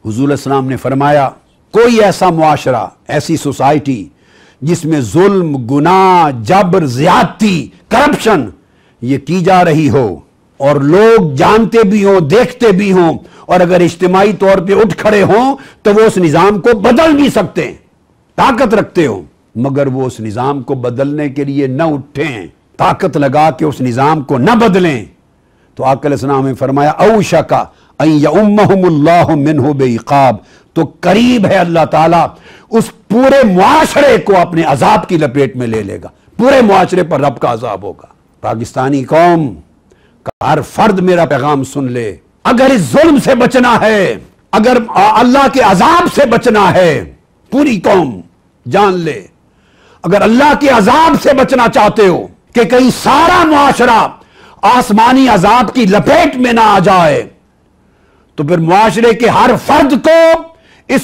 حضور السلام نے فرمایا کوئی ایسا معاشرہ، ایسی سوسائٹی جس میں ظلم، گناہ، جبر، زیادتی، کرپشن یہ کی جا رہی ہو اور لوگ جانتے بھی ہوں، دیکھتے بھی ہوں، اور اگر اجتماعی طور پہ اٹھ کھڑے ہوں تو وہ اس نظام کو بدل بھی سکتے ہیں، طاقت رکھتے ہوں، مگر وہ اس نظام کو بدلنے کے لیے نہ اٹھیں، طاقت لگا کے اس نظام کو نہ بدلیں، تو آقا علیہ السلام نے فرمایا اوشکا ان یؤمہم اللہ منہ بعقاب، تو قریب ہے اللہ تعالیٰ اس پورے معاشرے کو اپنے عذاب کی لپیٹ میں لے لے گا، پورے معاشرے پر رب کا عذاب ہوگا۔ پاکستانی قوم کا ہر فرد میرا پیغام سن لے، اگر اس ظلم سے بچنا ہے، اگر اللہ کے عذاب سے بچنا ہے، پوری قوم جان لے، اگر اللہ کے عذاب سے بچنا چاہتے ہو کہ کہیں سارا معاشرہ آسمانی عذاب کی لپیٹ میں نہ آ جائے، تو پھر معاشرے کے ہر فرد کو اس